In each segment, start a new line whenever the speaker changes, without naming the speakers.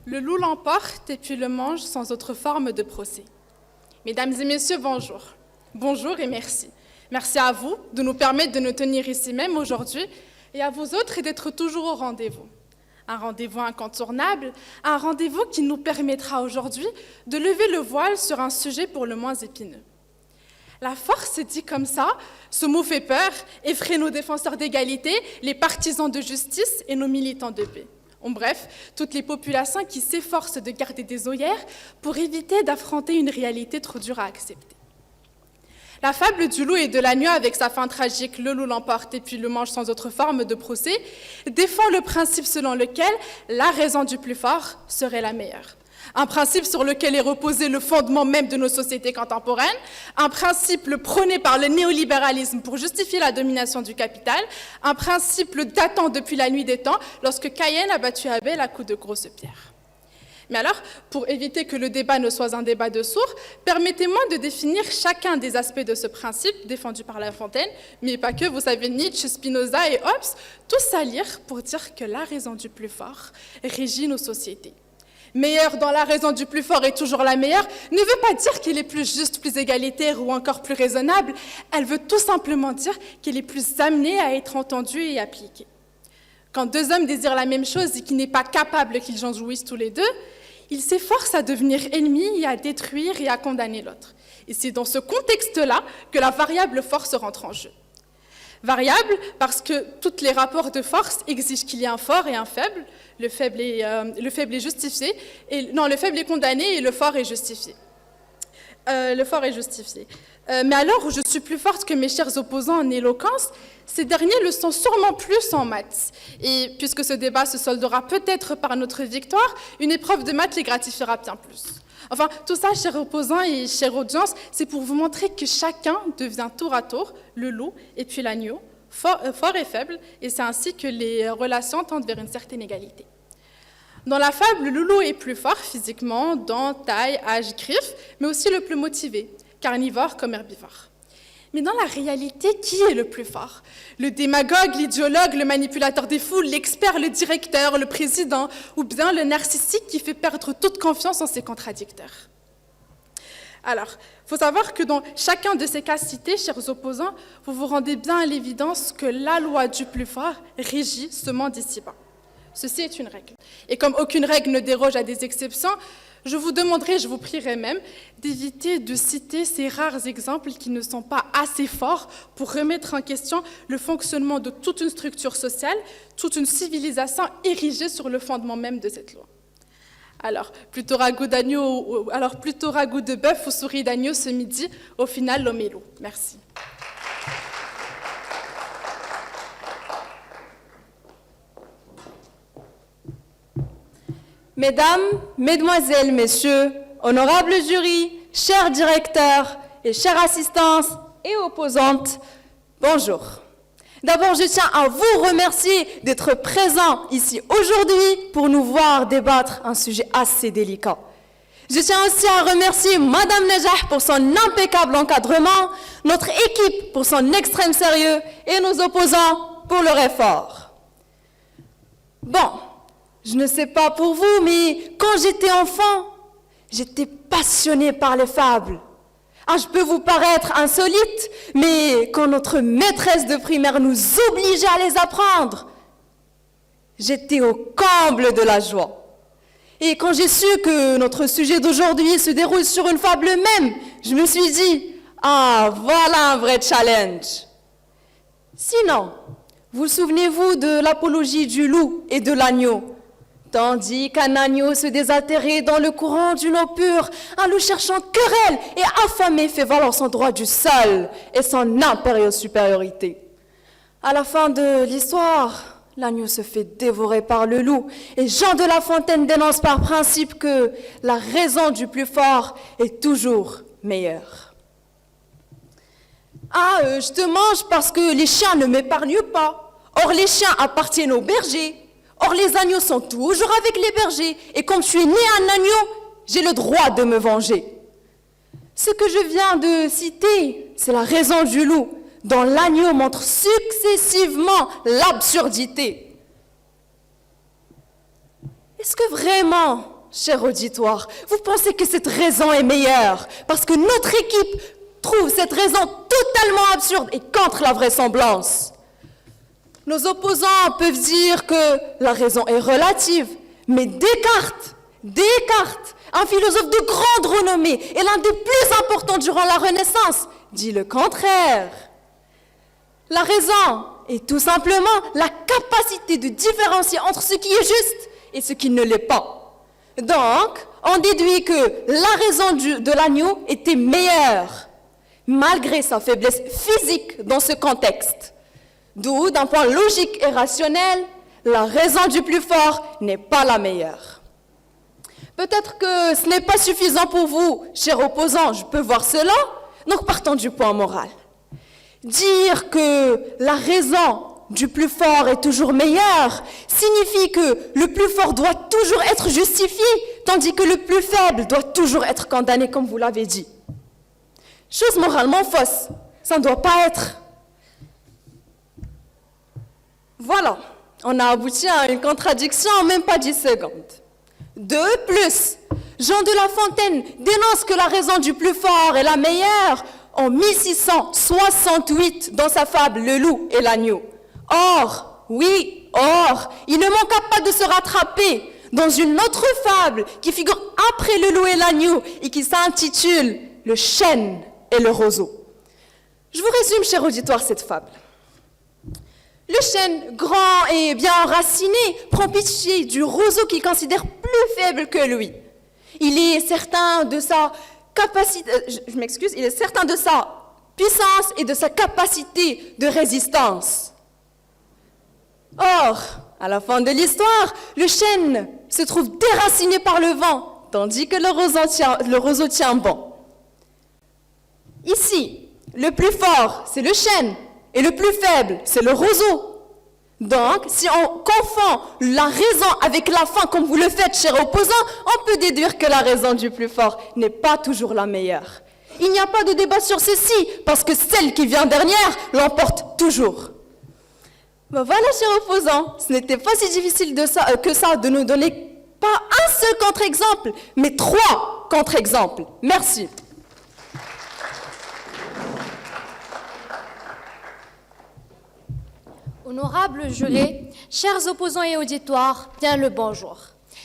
Le loup l'emporte et puis le mange sans autre forme de procès. Mesdames et messieurs, bonjour. Bonjour et merci. Merci à vous de nous permettre de nous tenir ici même aujourd'hui et à vous autres d'être toujours au rendez-vous. Un rendez-vous incontournable, un rendez-vous qui nous permettra aujourd'hui de lever le voile sur un sujet pour le moins épineux. La force, dit comme ça, ce mot fait peur, effraie nos défenseurs d'égalité, les partisans de justice et nos militants de paix. En bref, toutes les populations qui s'efforcent de garder des œillères pour éviter d'affronter une réalité trop dure à accepter. La fable du loup et de l'agneau, avec sa fin tragique, le loup l'emporte et puis le mange sans autre forme de procès, défend le principe selon lequel la raison du plus fort serait la meilleure. Un principe sur lequel est reposé le fondement même de nos sociétés contemporaines, un principe prôné par le néolibéralisme pour justifier la domination du capital, un principe datant depuis la nuit des temps, lorsque Caïn a battu Abel à coups de grosses pierres. Mais alors, pour éviter que le débat ne soit un débat de sourds, permettez-moi de définir chacun des aspects de ce principe défendu par La Fontaine, mais pas que, vous savez, Nietzsche, Spinoza et Hobbes, tous à lire pour dire que la raison du plus fort régit nos sociétés. Meilleure dans la raison du plus fort est toujours la meilleure ne veut pas dire qu'elle est plus juste, plus égalitaire ou encore plus raisonnable. Elle veut tout simplement dire qu'elle est plus amenée à être entendue et appliquée. Quand deux hommes désirent la même chose et qui n'est pas capable qu'ils en jouissent tous les deux, ils s'efforcent à devenir ennemis et à détruire et à condamner l'autre. Et c'est dans ce contexte-là que la variable force rentre en jeu. Variable parce que tous les rapports de force exigent qu'il y ait un fort et un faible. Le faible est justifié, le faible est condamné et le fort est justifié. Mais alors où je suis plus forte que mes chers opposants en éloquence, ces derniers le sont sûrement plus en maths. Et puisque ce débat se soldera peut-être par notre victoire, une épreuve de maths les gratifiera bien plus. Enfin, tout ça, chers opposants et chère audience, c'est pour vous montrer que chacun devient tour à tour le loup et puis l'agneau, fort et faible, et c'est ainsi que les relations tendent vers une certaine égalité. Dans la fable, le loup est plus fort physiquement, dents, taille, âge, griffes, mais aussi le plus motivé, carnivore comme herbivore. Mais dans la réalité, qui est le plus fort? Le démagogue, l'idéologue, le manipulateur des foules, l'expert, le directeur, le président, ou bien le narcissique qui fait perdre toute confiance en ses contradicteurs? Alors, il faut savoir que dans chacun de ces cas cités, chers opposants, vous vous rendez bien à l'évidence que la loi du plus fort régit ce monde ici-bas. Ceci est une règle. Et comme aucune règle ne déroge à des exceptions, je vous demanderai, je vous prierai même, d'éviter de citer ces rares exemples qui ne sont pas assez forts pour remettre en question le fonctionnement de toute une structure sociale, toute une civilisation érigée sur le fondement même de cette loi. Alors, plutôt ragoût de bœuf ou souris d'agneau ce midi, au final, l'homme est loup. Merci.
Mesdames, Mesdemoiselles, Messieurs, honorables jurys, chers directeurs et chères assistantes et opposantes, bonjour. D'abord, je tiens à vous remercier d'être présents ici aujourd'hui pour nous voir débattre un sujet assez délicat. Je tiens aussi à remercier Madame Najah pour son impeccable encadrement, notre équipe pour son extrême sérieux et nos opposants pour leur effort. Bon. Je ne sais pas pour vous, mais quand j'étais enfant, j'étais passionnée par les fables. Ah, je peux vous paraître insolite, mais quand notre maîtresse de primaire nous obligeait à les apprendre, j'étais au comble de la joie. Et quand j'ai su que notre sujet d'aujourd'hui se déroule sur une fable même, je me suis dit, ah, voilà un vrai challenge. Sinon, vous souvenez-vous de l'apologie du loup et de l'agneau? Tandis qu'un agneau se désaltérait dans le courant d'une eau pure, un loup cherchant querelle et affamé fait valoir son droit du sol et son impérieuse supériorité. À la fin de l'histoire, l'agneau se fait dévorer par le loup et Jean de La Fontaine dénonce par principe que la raison du plus fort est toujours meilleure. Ah, je te mange parce que les chiens ne m'épargnent pas. Or, les chiens appartiennent aux bergers. Or, les agneaux sont toujours avec les bergers, et comme je suis né un agneau, j'ai le droit de me venger. Ce que je viens de citer, c'est la raison du loup, dont l'agneau montre successivement l'absurdité. Est-ce que vraiment cher auditoire, vous pensez que cette raison est meilleure parce que notre équipe trouve cette raison totalement absurde et contre la vraisemblance. Nos opposants peuvent dire que la raison est relative, mais Descartes, un philosophe de grande renommée et l'un des plus importants durant la Renaissance, dit le contraire. La raison est tout simplement la capacité de différencier entre ce qui est juste et ce qui ne l'est pas. Donc, on déduit que la raison de l'agneau était meilleure, malgré sa faiblesse physique dans ce contexte. D'où, d'un point logique et rationnel, la raison du plus fort n'est pas la meilleure. Peut-être que ce n'est pas suffisant pour vous, chers opposants, je peux voir cela. Donc partons du point moral. Dire que la raison du plus fort est toujours meilleure signifie que le plus fort doit toujours être justifié, tandis que le plus faible doit toujours être condamné, comme vous l'avez dit. Chose moralement fausse, ça ne doit pas être. Voilà, on a abouti à une contradiction en même pas 10 secondes. De plus, Jean de La Fontaine dénonce que la raison du plus fort est la meilleure en 1668 dans sa fable Le loup et l'agneau. Or, il ne manqua pas de se rattraper dans une autre fable qui figure après Le loup et l'agneau et qui s'intitule Le chêne et le roseau. Je vous résume, cher auditoire, cette fable. Le chêne, grand et bien enraciné, prend pitié du roseau qu'il considère plus faible que lui. Il est certain de sa capacité, il est certain de sa puissance et de sa capacité de résistance. Or, à la fin de l'histoire, le chêne se trouve déraciné par le vent, tandis que le roseau tient bon. Ici, le plus fort, c'est le chêne, et le plus faible, c'est le roseau. Donc, si on confond la raison avec la fin, comme vous le faites, chers opposants, on peut déduire que la raison du plus fort n'est pas toujours la meilleure. Il n'y a pas de débat sur ceci, parce que celle qui vient dernière l'emporte toujours. Ben voilà, chers opposants, ce n'était pas si difficile que ça de nous donner pas un seul contre-exemple, mais 3 contre-exemples. Merci.
Honorables jurés, chers opposants et auditoires, bien le bonjour.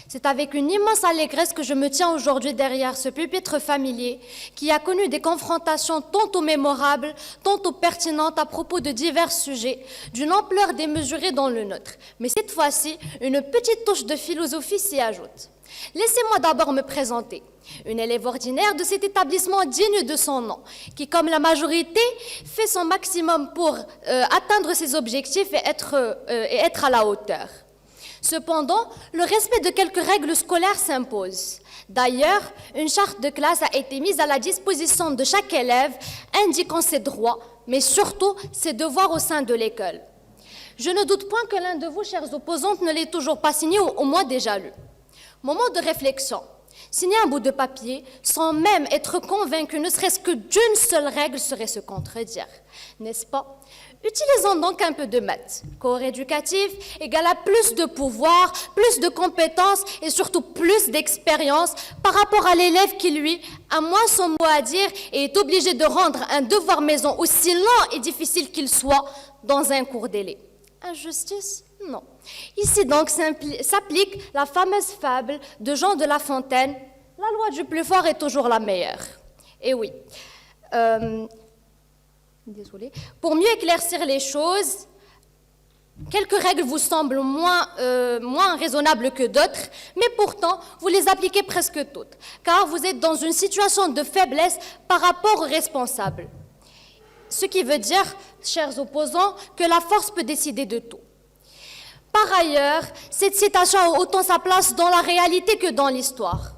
C'est avec une immense allégresse que je me tiens aujourd'hui derrière ce pupitre familier qui a connu des confrontations tantôt mémorables, tantôt pertinentes à propos de divers sujets, d'une ampleur démesurée dans le nôtre. Mais cette fois-ci, une petite touche de philosophie s'y ajoute. Laissez-moi d'abord me présenter. Une élève ordinaire de cet établissement digne de son nom, qui, comme la majorité, fait son maximum pour atteindre ses objectifs et être à la hauteur. Cependant, le respect de quelques règles scolaires s'impose. D'ailleurs, une charte de classe a été mise à la disposition de chaque élève, indiquant ses droits, mais surtout ses devoirs au sein de l'école. Je ne doute point que l'un de vous, chers opposants, ne l'ait toujours pas signé ou au moins déjà lu. Moment de réflexion. Signer un bout de papier sans même être convaincu, ne serait-ce que d'une seule règle, serait se contredire, n'est-ce pas? Utilisons donc un peu de maths. Corps éducatif égale à plus de pouvoir, plus de compétences et surtout plus d'expérience par rapport à l'élève qui, lui, a moins son mot à dire et est obligé de rendre un devoir maison aussi lent et difficile qu'il soit dans un court délai. Injustice? Non. Ici donc s'applique la fameuse fable de Jean de La Fontaine. La loi du plus fort est toujours la meilleure. Et oui. Désolée. Pour mieux éclaircir les choses, quelques règles vous semblent moins raisonnables que d'autres, mais pourtant, vous les appliquez presque toutes, car vous êtes dans une situation de faiblesse par rapport aux responsables. Ce qui veut dire, chers opposants, que la force peut décider de tout. Par ailleurs, cette citation a autant sa place dans la réalité que dans l'histoire.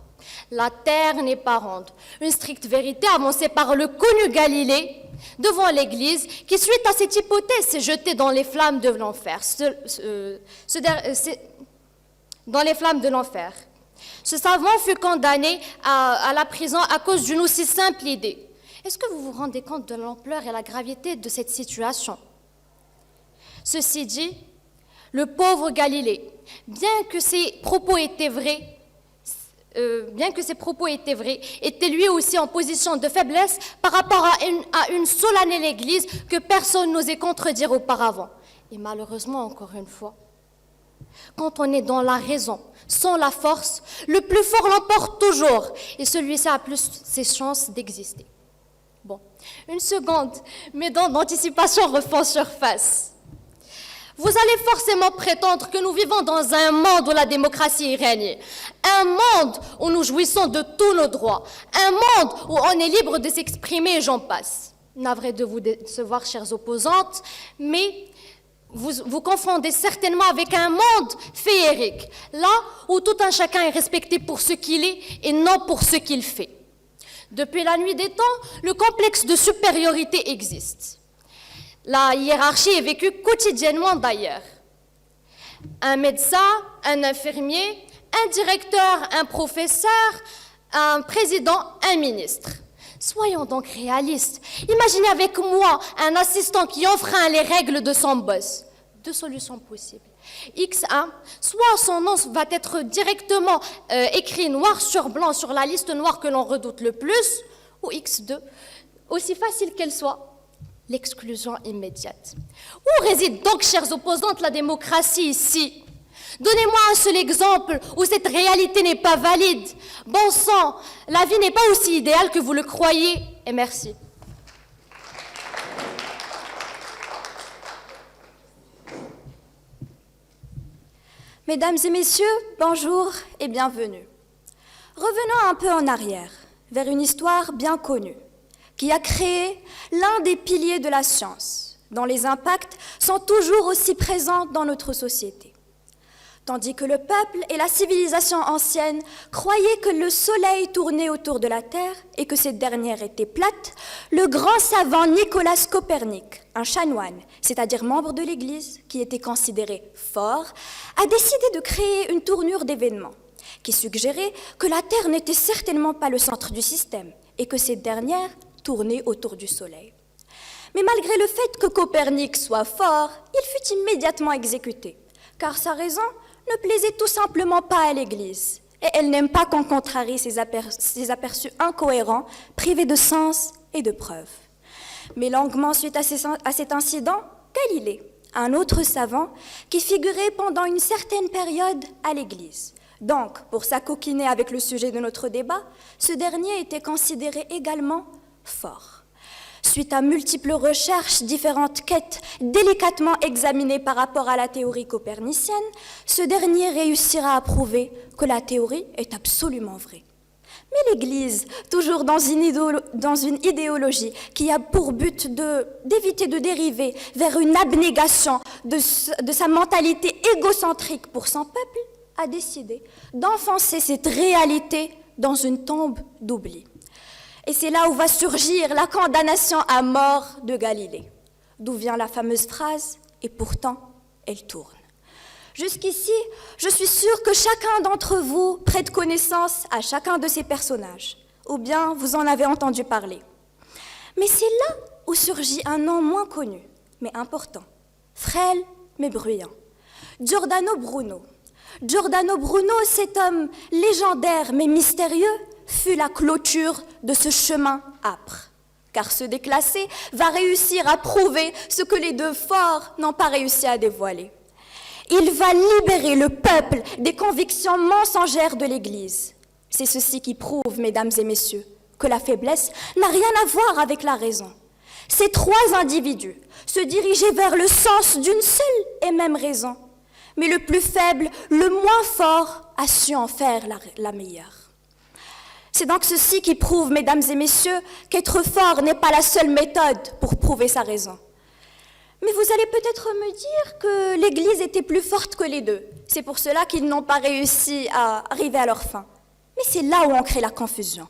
La terre n'est pas ronde. Une stricte vérité avancée par le connu Galilée devant l'Église, qui, suite à cette hypothèse, s'est jeté dans les flammes de l'enfer. Dans les flammes de l'enfer. Ce savant fut condamné à la prison à cause d'une aussi simple idée. Est-ce que vous vous rendez compte de l'ampleur et la gravité de cette situation? Ceci dit, le pauvre Galilée, bien que ses propos étaient vrais, bien que ses propos étaient vrais, était lui aussi en position de faiblesse par rapport à une solennelle Église que personne n'osait contredire auparavant. Et malheureusement, encore une fois, quand on est dans la raison, sans la force, le plus fort l'emporte toujours, et celui-ci a plus ses chances d'exister. Bon, une seconde, mes dents d'anticipation refont surface. Vous allez forcément prétendre que nous vivons dans un monde où la démocratie règne, un monde où nous jouissons de tous nos droits, un monde où on est libre de s'exprimer et j'en passe. Navré de vous décevoir, chères opposantes, mais vous confondez certainement avec un monde féerique, là où tout un chacun est respecté pour ce qu'il est et non pour ce qu'il fait. Depuis la nuit des temps, le complexe de supériorité existe. La hiérarchie est vécue quotidiennement d'ailleurs. Un médecin, un infirmier, un directeur, un professeur, un président, un ministre. Soyons donc réalistes. Imaginez avec moi un assistant qui enfreint les règles de son boss. Deux solutions possibles. X1, soit son nom va être directement écrit noir sur blanc sur la liste noire que l'on redoute le plus, ou X2, aussi facile qu'elle soit, l'exclusion immédiate. Où réside donc, chères opposantes, la démocratie ici? Donnez-moi un seul exemple où cette réalité n'est pas valide. Bon sang, la vie n'est pas aussi idéale que vous le croyez. Et merci.
Mesdames et messieurs, bonjour et bienvenue. Revenons un peu en arrière, vers une histoire bien connue, qui a créé l'un des piliers de la science, dont les impacts sont toujours aussi présents dans notre société. Tandis que le peuple et la civilisation ancienne croyaient que le soleil tournait autour de la Terre et que cette dernière était plate, le grand savant Nicolas Copernic, un chanoine, c'est-à-dire membre de l'Église, qui était considéré fort, a décidé de créer une tournure d'événements qui suggérait que la Terre n'était certainement pas le centre du système et que cette dernière tournait autour du soleil. Mais malgré le fait que Copernic soit fort, il fut immédiatement exécuté, car sa raison ne plaisait tout simplement pas à l'Église, et elle n'aime pas qu'on contrarie ses aperçus incohérents, privés de sens et de preuves. Mais longuement suite à cet incident, Galilée, un autre savant qui figurait pendant une certaine période à l'Église. Donc, pour s'acoquiner avec le sujet de notre débat, ce dernier était considéré également fort. Suite à multiples recherches, différentes quêtes délicatement examinées par rapport à la théorie copernicienne, ce dernier réussira à prouver que la théorie est absolument vraie. Mais l'Église, toujours dans une idéologie qui a pour but d'éviter de dériver vers une abnégation de sa mentalité égocentrique pour son peuple, a décidé d'enfoncer cette réalité dans une tombe d'oubli. Et c'est là où va surgir la condamnation à mort de Galilée, d'où vient la fameuse phrase « et pourtant, elle tourne ». Jusqu'ici, je suis sûre que chacun d'entre vous prête connaissance à chacun de ces personnages, ou bien vous en avez entendu parler. Mais c'est là où surgit un nom moins connu, mais important, frêle mais bruyant, Giordano Bruno. Giordano Bruno, cet homme légendaire mais mystérieux, fut la clôture de ce chemin âpre. Car ce déclassé va réussir à prouver ce que les deux forts n'ont pas réussi à dévoiler. Il va libérer le peuple des convictions mensongères de l'Église. C'est ceci qui prouve, mesdames et messieurs, que la faiblesse n'a rien à voir avec la raison. Ces trois individus se dirigeaient vers le sens d'une seule et même raison. Mais le plus faible, le moins fort, a su en faire la meilleure. C'est donc ceci qui prouve, mesdames et messieurs, qu'être fort n'est pas la seule méthode pour prouver sa raison. Mais vous allez peut-être me dire que l'Église était plus forte que les deux. C'est pour cela qu'ils n'ont pas réussi à arriver à leur fin. Mais c'est là où on crée la confusion.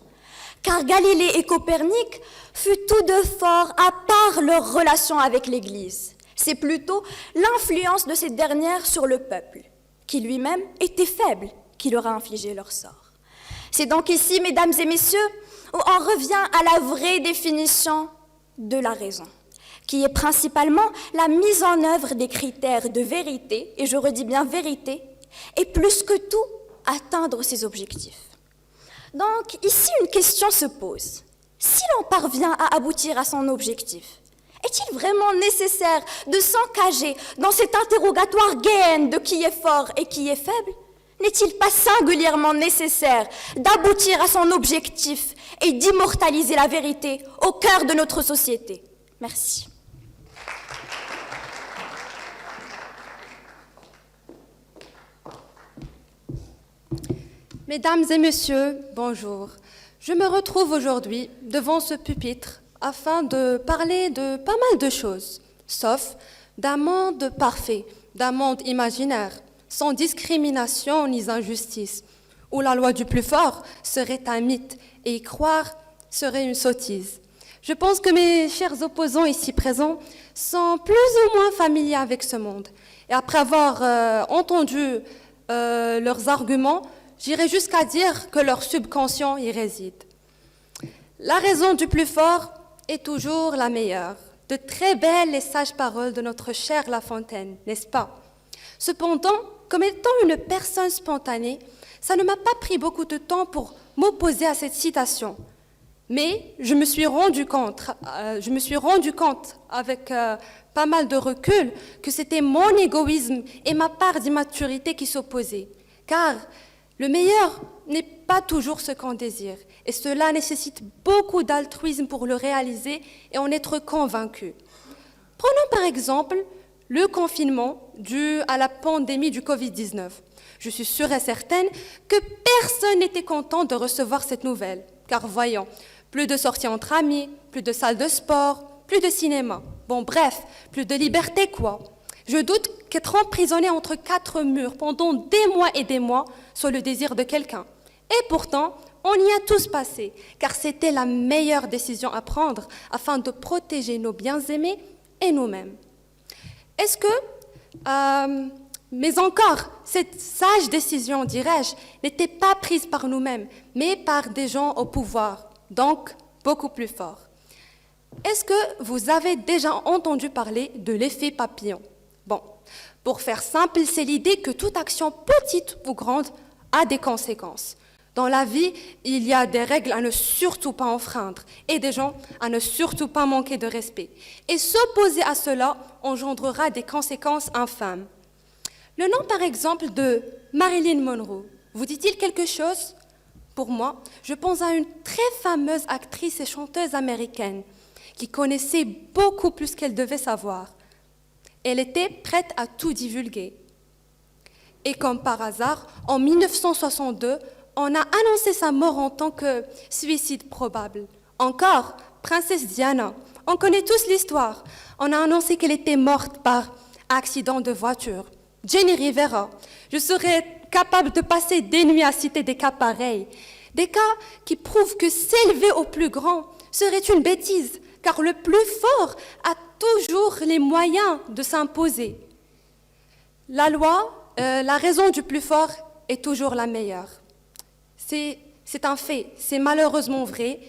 Car Galilée et Copernic furent tous deux forts à part leur relation avec l'Église. C'est plutôt l'influence de cette dernière sur le peuple, qui lui-même était faible, qui leur a infligé leur sort. C'est donc ici, mesdames et messieurs, où on revient à la vraie définition de la raison, qui est principalement la mise en œuvre des critères de vérité, et je redis bien vérité, et plus que tout, atteindre ses objectifs. Donc, ici, une question se pose. Si l'on parvient à aboutir à son objectif, est-il vraiment nécessaire de s'engager dans cet interrogatoire guéhen de qui est fort et qui est faible? N'est-il pas singulièrement nécessaire d'aboutir à son objectif et d'immortaliser la vérité au cœur de notre société? Merci.
Mesdames et messieurs, bonjour. Je me retrouve aujourd'hui devant ce pupitre afin de parler de pas mal de choses, sauf d'un monde parfait, d'un monde imaginaire, sans discrimination ni injustice, où la loi du plus fort serait un mythe et y croire serait une sottise. Je pense que mes chers opposants ici présents sont plus ou moins familiers avec ce monde. Et après avoir entendu leurs arguments, j'irai jusqu'à dire que leur subconscient y réside. La raison du plus fort est toujours la meilleure. De très belles et sages paroles de notre chère La Fontaine, n'est-ce pas? Cependant, comme étant une personne spontanée, ça ne m'a pas pris beaucoup de temps pour m'opposer à cette citation. Mais je me suis rendu compte avec pas mal de recul que c'était mon égoïsme et ma part d'immaturité qui s'opposaient. Car le meilleur n'est pas toujours ce qu'on désire, et cela nécessite beaucoup d'altruisme pour le réaliser et en être convaincu. Prenons par exemple le confinement dû à la pandémie du Covid-19. Je suis sûre et certaine que personne n'était content de recevoir cette nouvelle, car voyons, plus de sorties entre amis, plus de salles de sport, plus de cinéma. Bon bref, plus de liberté quoi. Je doute qu'être emprisonné entre 4 murs pendant des mois et des mois soit le désir de quelqu'un. Et pourtant, on y a tous passé, car c'était la meilleure décision à prendre afin de protéger nos bien-aimés et nous-mêmes. Est-ce que, mais encore, cette sage décision, dirais-je, n'était pas prise par nous-mêmes, mais par des gens au pouvoir, donc beaucoup plus forts. Est-ce que vous avez déjà entendu parler de l'effet papillon? Bon, pour faire simple, c'est l'idée que toute action, petite ou grande, a des conséquences. Dans la vie, il y a des règles à ne surtout pas enfreindre et des gens à ne surtout pas manquer de respect. Et s'opposer à cela engendrera des conséquences infâmes. Le nom, par exemple, de Marilyn Monroe, vous dit-il quelque chose? Pour moi, je pense à une très fameuse actrice et chanteuse américaine qui connaissait beaucoup plus qu'elle devait savoir. Elle était prête à tout divulguer. Et comme par hasard, en 1962, on a annoncé sa mort en tant que suicide probable. Encore, princesse Diana, on connaît tous l'histoire. On a annoncé qu'elle était morte par accident de voiture. Jenny Rivera, je serais capable de passer des nuits à citer des cas pareils. Des cas qui prouvent que s'élever au plus grand serait une bêtise, car le plus fort a toujours les moyens de s'imposer. La loi, la raison du plus fort est toujours la meilleure. C'est un fait, c'est malheureusement vrai.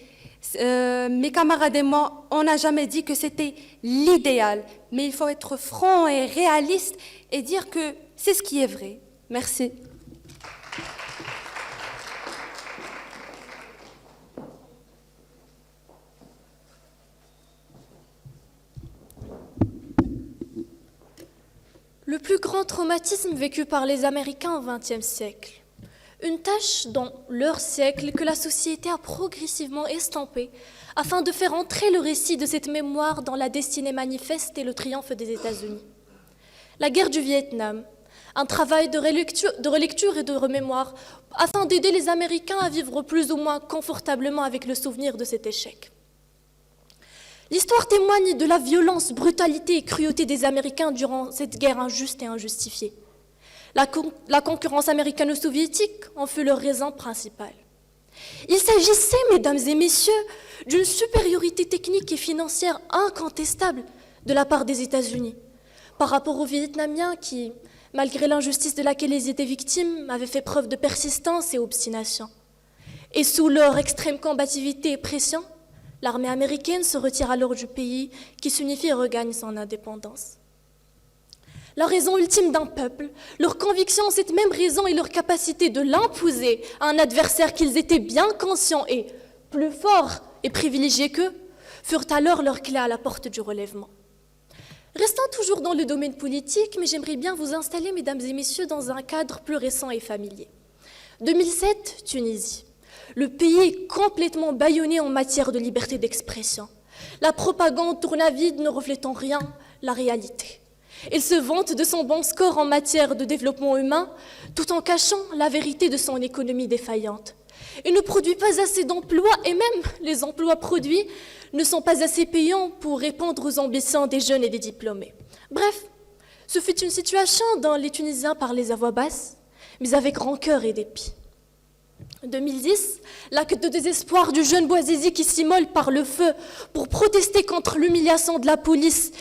Mes camarades et moi, on n'a jamais dit que c'était l'idéal, mais il faut être franc et réaliste et dire que c'est ce qui est vrai. Merci.
Le plus grand traumatisme vécu par les Américains au XXe siècle. Une tâche dans leur siècle que la société a progressivement estampée afin de faire entrer le récit de cette mémoire dans la destinée manifeste et le triomphe des États-Unis. La guerre du Vietnam, un travail de relecture et de remémoire afin d'aider les Américains à vivre plus ou moins confortablement avec le souvenir de cet échec. L'histoire témoigne de la violence, brutalité et cruauté des Américains durant cette guerre injuste et injustifiée. La concurrence américano-soviétique en fut leur raison principale. Il s'agissait, mesdames et messieurs, d'une supériorité technique et financière incontestable de la part des États-Unis par rapport aux Vietnamiens qui, malgré l'injustice de laquelle ils étaient victimes, avaient fait preuve de persistance et obstination. Et sous leur extrême combativité et pression, l'armée américaine se retire alors du pays qui s'unifie et regagne son indépendance. La raison ultime d'un peuple, leur conviction en cette même raison et leur capacité de l'imposer à un adversaire qu'ils étaient bien conscients et plus forts et privilégiés qu'eux, furent alors leur clé à la porte du relèvement. Restant toujours dans le domaine politique, mais j'aimerais bien vous installer, mesdames et messieurs, dans un cadre plus récent et familier. 2007, Tunisie. Le pays est complètement bâillonné en matière de liberté d'expression. La propagande tourne à vide, ne reflétant rien la réalité. Il se vante de son bon score en matière de développement humain, tout en cachant la vérité de son économie défaillante. Il ne produit pas assez d'emplois et même les emplois produits ne sont pas assez payants pour répondre aux ambitions des jeunes et des diplômés. Bref, ce fut une situation dont les Tunisiens parlaient à voix basse, mais avec rancœur et dépit. 2010, l'acte de désespoir du jeune Bouazizi qui s'immole par le feu pour protester contre l'humiliation de la police,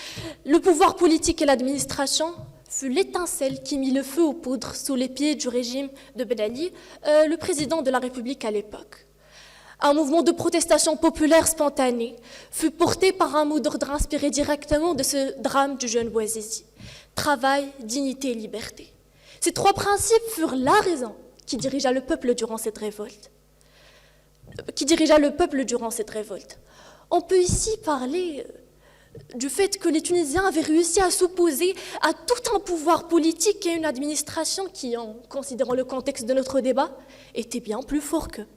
le pouvoir politique et l'administration, fut l'étincelle qui mit le feu aux poudres sous les pieds du régime de Ben Ali, le président de la République à l'époque. Un mouvement de protestation populaire spontané fut porté par un mot d'ordre inspiré directement de ce drame du jeune Bouazizi. Travail, dignité et liberté. Ces trois principes furent la raison qui dirigea le peuple durant cette révolte. On peut ici parler du fait que les Tunisiens avaient réussi à s'opposer à tout un pouvoir politique et une administration qui, en considérant le contexte de notre débat, était bien plus fort qu'eux.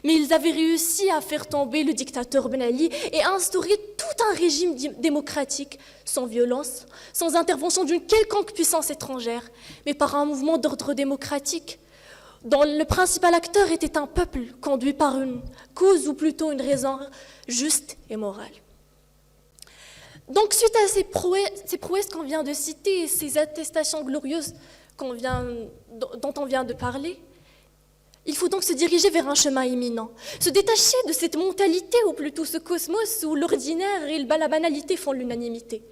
Mais ils avaient réussi à faire tomber le dictateur Ben Ali et à instaurer tout un régime démocratique, sans violence, sans intervention d'une quelconque puissance étrangère, mais par un mouvement d'ordre démocratique dont le principal acteur était un peuple conduit par une cause ou plutôt une raison juste et morale. Donc, suite à ces prouesses qu'on vient de citer, ces attestations glorieuses dont on vient de parler, il faut donc se diriger vers un chemin imminent, se détacher de cette mentalité, ou plutôt ce cosmos où l'ordinaire et la banalité font l'unanimité.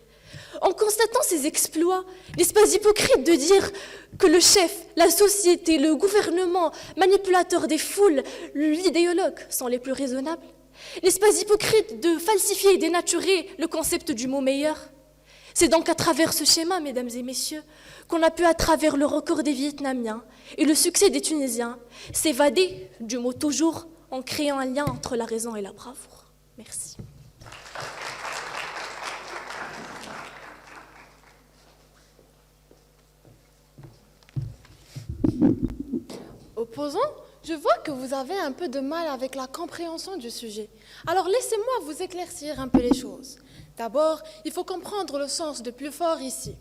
En constatant ces exploits, n'est-ce pas hypocrite de dire que le chef, la société, le gouvernement, manipulateur des foules, l'idéologue sont les plus raisonnables? N'est-ce pas hypocrite de falsifier et dénaturer le concept du mot meilleur? C'est donc à travers ce schéma, mesdames et messieurs, qu'on a pu, à travers le record des Vietnamiens et le succès des Tunisiens, s'évader du mot toujours en créant un lien entre la raison et la bravoure. Merci.
Opposant, je vois que vous avez un peu de mal avec la compréhension du sujet. Alors laissez-moi vous éclaircir un peu les choses. D'abord, il faut comprendre le sens de plus fort ici.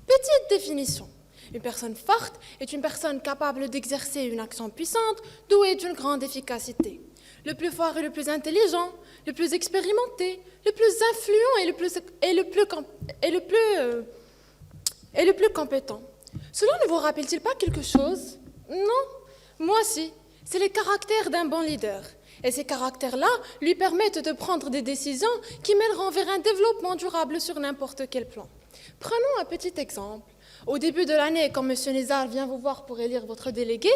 Petite définition. Une personne forte est une personne capable d'exercer une action puissante, douée d'une grande efficacité. Le plus fort est le plus intelligent, le plus expérimenté, le plus influent et le plus compétent. Cela ne vous rappelle-t-il pas quelque chose? Non, moi aussi. C'est le caractère d'un bon leader. Et ces caractères-là lui permettent de prendre des décisions qui mèneront vers un développement durable sur n'importe quel plan. Prenons un petit exemple. Au début de l'année, quand M. Nizar vient vous voir pour élire votre délégué,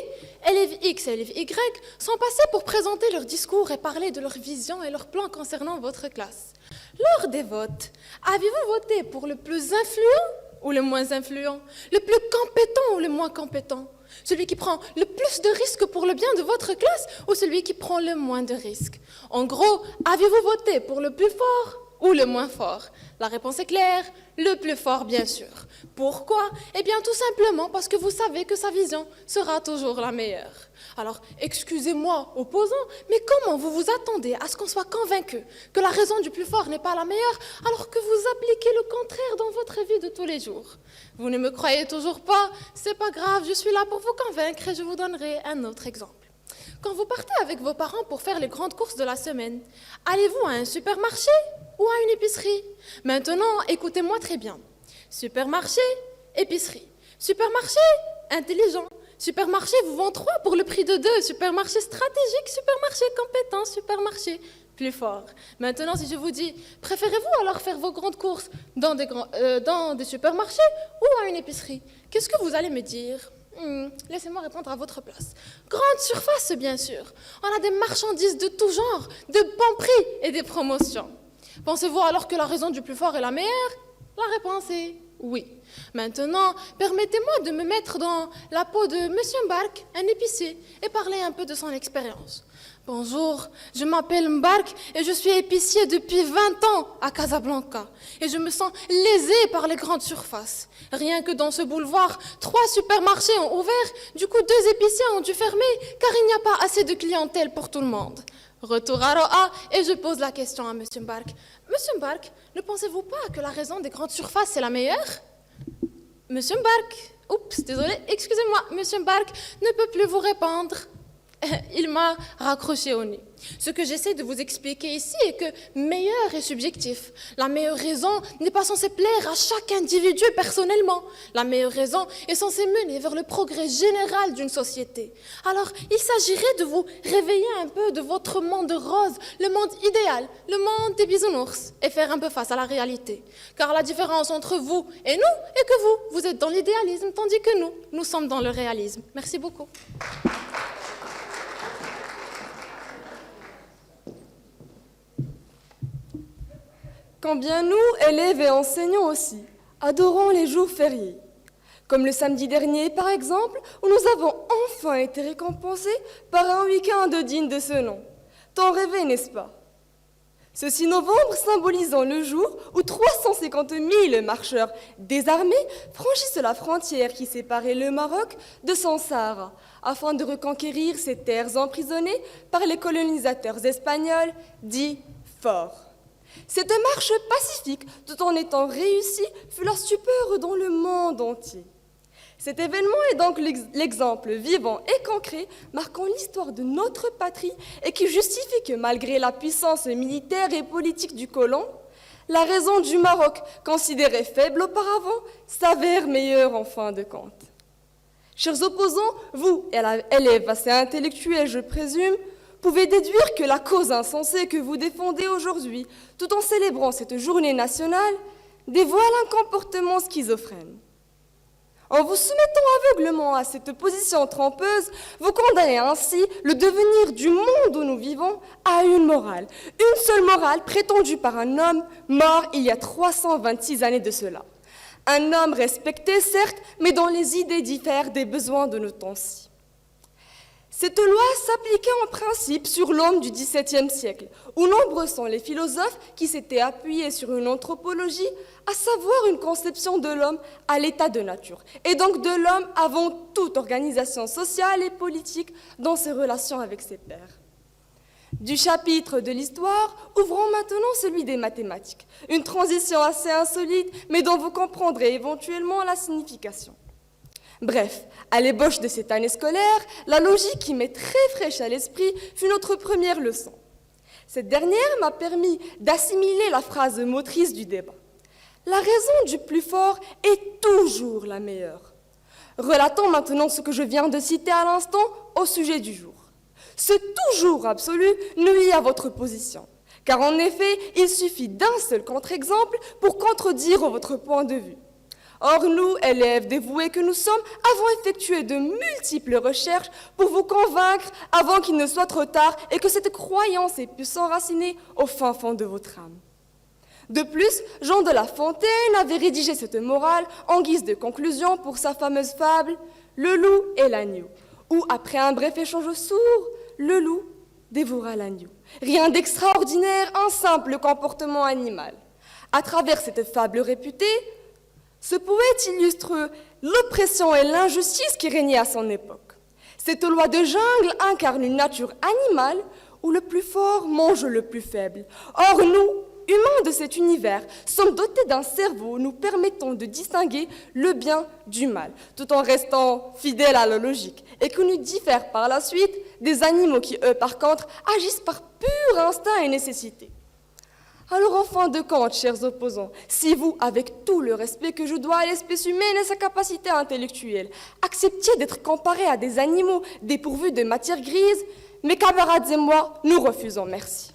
élèves X et élèves Y sont passés pour présenter leur discours et parler de leur vision et leurs plans concernant votre classe. Lors des votes, avez-vous voté pour le plus influent ou le moins influent, le plus compétent ou le moins compétent, celui qui prend le plus de risques pour le bien de votre classe ou celui qui prend le moins de risques? En gros, avez-vous voté pour le plus fort ou le moins fort? La réponse est claire, le plus fort bien sûr. Pourquoi? Eh bien tout simplement parce que vous savez que sa vision sera toujours la meilleure. Alors, excusez-moi, opposant, mais comment vous vous attendez à ce qu'on soit convaincu que la raison du plus fort n'est pas la meilleure alors que vous appliquez le contraire dans votre vie de tous les jours? Vous ne me croyez toujours pas? C'est pas grave, je suis là pour vous convaincre et je vous donnerai un autre exemple. Quand vous partez avec vos parents pour faire les grandes courses de la semaine, allez-vous à un supermarché ou à une épicerie? Maintenant, écoutez-moi très bien. Supermarché, épicerie. Supermarché, intelligent. Supermarché vous vend 3 pour le prix de 2. Supermarché stratégique, supermarché compétent, supermarché plus fort. Maintenant, si je vous dis, préférez-vous alors faire vos grandes courses dans des supermarchés ou à une épicerie? Qu'est-ce que vous allez me dire? Laissez-moi répondre à votre place. Grande surface, bien sûr. On a des marchandises de tout genre, de bons prix et des promotions. Pensez-vous alors que la raison du plus fort est la meilleure? La réponse est Oui. Maintenant, permettez-moi de me mettre dans la peau de Monsieur Mbark, un épicier, et parler un peu de son expérience. Bonjour, je m'appelle Mbark et je suis épicier depuis 20 ans à Casablanca. Et je me sens lésé par les grandes surfaces. Rien que dans ce boulevard, 3 supermarchés ont ouvert, du coup 2 épiciers ont dû fermer car il n'y a pas assez de clientèle pour tout le monde. Retour à Roa et je pose la question à Monsieur Mbark. Monsieur Mbark, ne pensez-vous pas que la raison des grandes surfaces est la meilleure? Monsieur Mbark, oups, désolé, excusez-moi, Monsieur Mbark ne peut plus vous répondre. Il m'a raccroché au nez. Ce que j'essaie de vous expliquer ici est que meilleur est subjectif. La meilleure raison n'est pas censée plaire à chaque individu personnellement. La meilleure raison est censée mener vers le progrès général d'une société. Alors, il s'agirait de vous réveiller un peu de votre monde rose, le monde idéal, le monde des bisounours, et faire un peu face à la réalité. Car la différence entre vous et nous est que vous êtes dans l'idéalisme, tandis que nous sommes dans le réalisme. Merci beaucoup.
Quand bien nous, élèves et enseignants aussi, adorons les jours fériés. Comme le samedi dernier, par exemple, où nous avons enfin été récompensés par un week-end digne de ce nom. Tant rêvé, n'est-ce pas? Ce 6 novembre symbolisant le jour où 350 000 marcheurs désarmés franchissent la frontière qui séparait le Maroc de son Sahara, afin de reconquérir ces terres emprisonnées par les colonisateurs espagnols dits forts. Cette marche pacifique, tout en étant réussie, fut la stupeur dans le monde entier. Cet événement est donc l'exemple vivant et concret marquant l'histoire de notre patrie et qui justifie que malgré la puissance militaire et politique du colon, la raison du Maroc, considérée faible auparavant, s'avère meilleure en fin de compte. Chers opposants, vous, élèves assez intellectuels je présume, pouvez déduire que la cause insensée que vous défendez aujourd'hui, tout en célébrant cette journée nationale, dévoile un comportement schizophrène. En vous soumettant aveuglement à cette position trompeuse, vous condamnez ainsi le devenir du monde où nous vivons à une morale. Une seule morale prétendue par un homme mort il y a 326 années de cela. Un homme respecté, certes, mais dont les idées diffèrent des besoins de nos temps-ci. Cette loi s'appliquait en principe sur l'homme du XVIIe siècle, où nombreux sont les philosophes qui s'étaient appuyés sur une anthropologie, à savoir une conception de l'homme à l'état de nature, et donc de l'homme avant toute organisation sociale et politique dans ses relations avec ses pairs. Du chapitre de l'histoire, ouvrons maintenant celui des mathématiques, une transition assez insolite, mais dont vous comprendrez éventuellement la signification. Bref, à l'ébauche de cette année scolaire, la logique qui m'est très fraîche à l'esprit fut notre première leçon. Cette dernière m'a permis d'assimiler la phrase motrice du débat. La raison du plus fort est toujours la meilleure. Relatons maintenant ce que je viens de citer à l'instant au sujet du jour. Ce toujours absolu nuit à votre position, car en effet, il suffit d'un seul contre-exemple pour contredire votre point de vue. Or, nous, élèves dévoués que nous sommes, avons effectué de multiples recherches pour vous convaincre avant qu'il ne soit trop tard et que cette croyance ait pu s'enraciner au fin fond de votre âme. De plus, Jean de La Fontaine avait rédigé cette morale en guise de conclusion pour sa fameuse fable « Le loup et l'agneau », où, après un bref échange sourd, le loup dévora l'agneau. Rien d'extraordinaire, un simple comportement animal. À travers cette fable réputée, ce poète illustre l'oppression et l'injustice qui régnaient à son époque. Cette loi de jungle incarne une nature animale où le plus fort mange le plus faible. Or, nous, humains de cet univers, sommes dotés d'un cerveau nous permettant de distinguer le bien du mal, tout en restant fidèles à la logique, et que nous diffèrent par la suite des animaux qui, eux, par contre, agissent par pur instinct et nécessité. Alors, en fin de compte, chers opposants, si vous, avec tout le respect que je dois à l'espèce humaine et sa capacité intellectuelle, acceptiez d'être comparés à des animaux dépourvus de matière grise, mes camarades et moi, nous refusons, merci.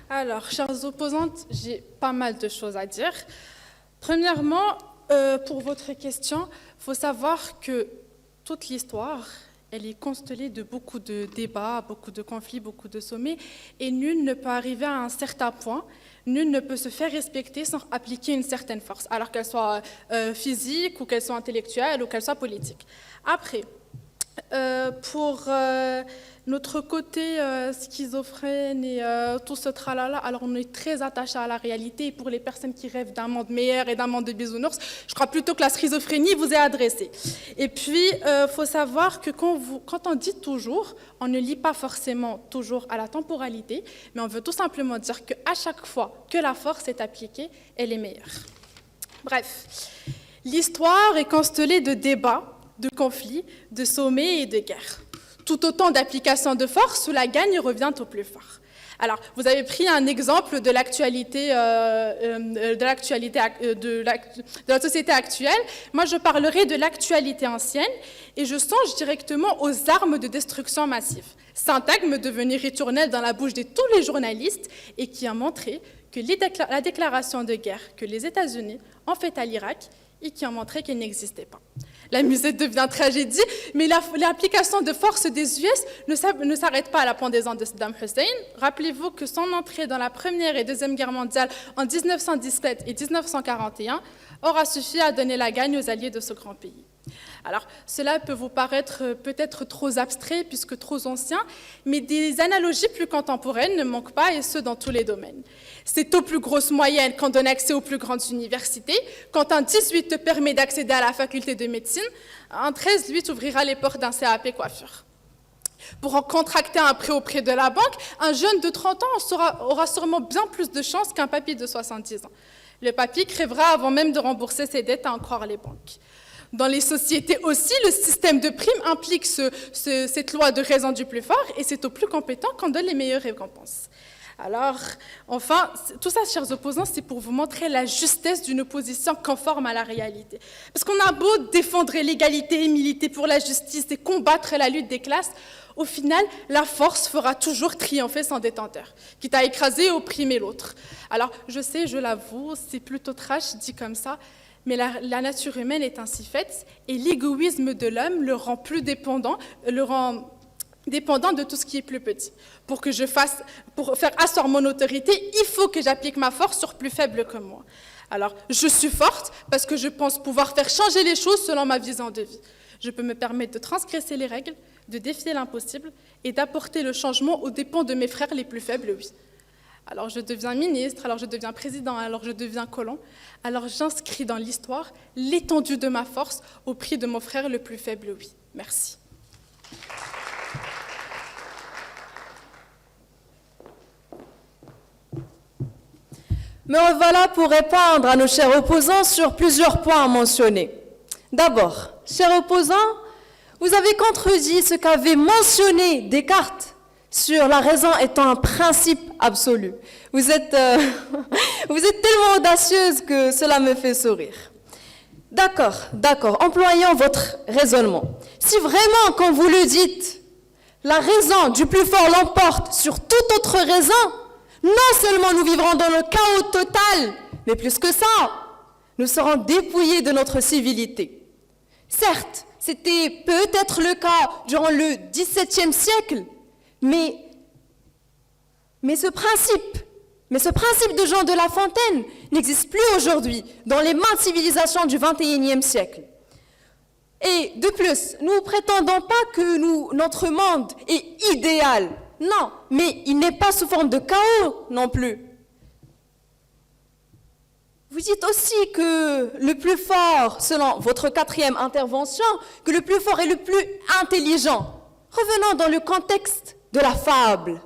Alors, chères opposantes, j'ai pas mal de choses à dire. Premièrement, pour votre question, il faut savoir que toute l'histoire elle est constellée de beaucoup de débats, beaucoup de conflits, beaucoup de sommets, et nul ne peut arriver à un certain point, nul ne peut se faire respecter sans appliquer une certaine force, alors qu'elle soit physique, ou qu'elle soit intellectuelle, ou qu'elle soit politique. Après, pour notre côté schizophrène et tout ce tralala, alors on est très attaché à la réalité. Et pour les personnes qui rêvent d'un monde meilleur et d'un monde de bisounours, je crois plutôt que la schizophrénie vous est adressée. Et puis, faut savoir que quand on dit toujours, on ne lit pas forcément toujours à la temporalité, mais on veut tout simplement dire qu'à chaque fois que la force est appliquée, elle est meilleure. Bref, l'histoire est constellée de débats, de conflits, de sommets et de guerres. Tout autant d'applications de force où la gagne revient au plus fort. Alors, vous avez pris un exemple de l'actualité de la société actuelle. Moi, je parlerai de l'actualité ancienne et je songe directement aux armes de destruction massive. Syntagme devenu ritournel dans la bouche de tous les journalistes et qui a montré que la déclaration de guerre que les États-Unis ont faite à l'Irak et qui ont montré qu'elle n'existait pas. La musette devient tragédie, mais l'application de force des US ne s'arrête pas à la pendaison de Saddam Hussein. Rappelez-vous que son entrée dans la Première et Deuxième Guerre mondiale en 1917 et 1941 aura suffi à donner la gagne aux alliés de ce grand pays. Alors, cela peut vous paraître peut-être trop abstrait puisque trop ancien, mais des analogies plus contemporaines ne manquent pas, et ce, dans tous les domaines. C'est aux plus grosses moyennes qu'on donne accès aux plus grandes universités. Quand un 18 te permet d'accéder à la faculté de médecine, un 13, lui, t'ouvrira les portes d'un CAP coiffure. Pour en contracter un prêt auprès de la banque, un jeune de 30 ans aura sûrement bien plus de chances qu'un papy de 70 ans. Le papy crèvera avant même de rembourser ses dettes, à en croire les banques. Dans les sociétés aussi, le système de primes implique cette loi de raison du plus fort, et c'est aux plus compétents qu'on donne les meilleures récompenses. Alors, enfin, tout ça, chers opposants, c'est pour vous montrer la justesse d'une opposition conforme à la réalité. Parce qu'on a beau défendre l'égalité et militer pour la justice et combattre la lutte des classes, au final, la force fera toujours triompher son détenteur, quitte à écraser et opprimer l'autre. Alors, je sais, je l'avoue, c'est plutôt trash dit comme ça, mais la nature humaine est ainsi faite, et l'égoïsme de l'homme le rend plus dépendant de tout ce qui est plus petit. Pour faire asseoir mon autorité, il faut que j'applique ma force sur plus faible que moi. Alors, je suis forte parce que je pense pouvoir faire changer les choses selon ma vision de vie. Je peux me permettre de transgresser les règles, de défier l'impossible et d'apporter le changement aux dépens de mes frères les plus faibles, oui. Alors je deviens ministre, alors je deviens président, alors je deviens colon. Alors j'inscris dans l'histoire l'étendue de ma force au prix de mon frère le plus faible, oui. Merci.
Me revoilà pour répondre à nos chers opposants sur plusieurs points à mentionner. D'abord, chers opposants, vous avez contredit ce qu'avait mentionné Descartes sur la raison étant un principe absolu. Vous êtes tellement audacieuse que cela me fait sourire. D'accord, employons votre raisonnement. Si vraiment, quand vous le dites, la raison du plus fort l'emporte sur toute autre raison, non seulement nous vivrons dans le chaos total, mais plus que ça, nous serons dépouillés de notre civilité. Certes, c'était peut-être le cas durant le XVIIe siècle, mais ce principe de Jean de La Fontaine n'existe plus aujourd'hui dans les maintes civilisations du XXIe siècle. Et de plus, nous ne prétendons pas que notre monde est idéal. Non, mais il n'est pas sous forme de chaos non plus. Vous dites aussi que le plus fort, selon votre 4e intervention, que le plus fort est le plus intelligent. Revenons dans le contexte de la fable.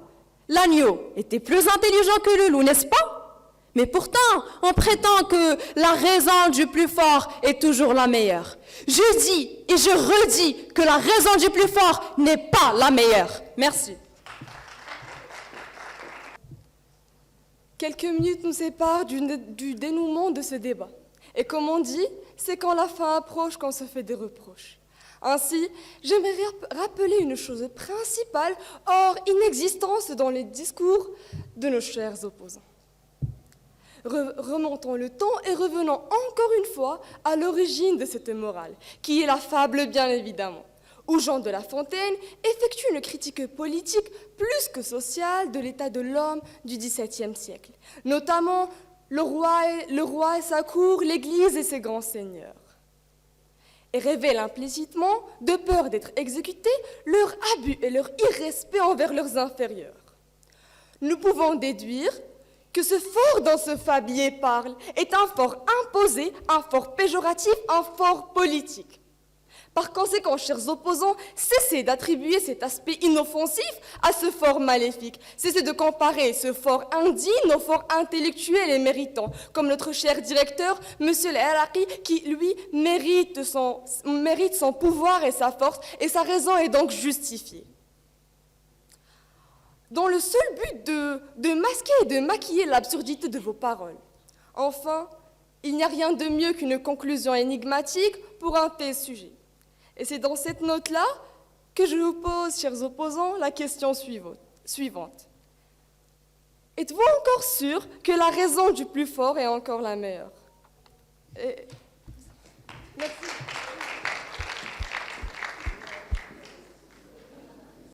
L'agneau était plus intelligent que le loup, n'est-ce pas? Mais pourtant, on prétend que la raison du plus fort est toujours la meilleure. Je dis et je redis que la raison du plus fort n'est pas la meilleure. Merci.
Quelques minutes nous séparent du dénouement de ce débat. Et comme on dit, c'est quand la fin approche qu'on se fait des reproches. Ainsi, j'aimerais rappeler une chose principale, or inexistante dans les discours de nos chers opposants. Remontons le temps et revenons encore une fois à l'origine de cette morale, qui est la fable bien évidemment. où Jean de La Fontaine effectue une critique politique plus que sociale de l'état de l'homme du XVIIe siècle, notamment le roi et sa cour, l'Église et ses grands seigneurs, et révèle implicitement, de peur d'être exécutés, leur abus et leur irrespect envers leurs inférieurs. Nous pouvons déduire que ce fort dont ce fablier parle est un fort imposé, un fort péjoratif, un fort politique. Par conséquent, chers opposants, cessez d'attribuer cet aspect inoffensif à ce fort maléfique. Cessez de comparer ce fort indigne au fort intellectuel et méritant, comme notre cher directeur, M. El-Haraki, qui, lui, mérite son pouvoir et sa force, et sa raison est donc justifiée. Dans le seul but de masquer et de maquiller l'absurdité de vos paroles. Enfin, il n'y a rien de mieux qu'une conclusion énigmatique pour un tel sujet. Et c'est dans cette note-là que je vous pose, chers opposants, la question suivante. Êtes-vous encore sûrs que la raison du plus fort est encore la meilleure ?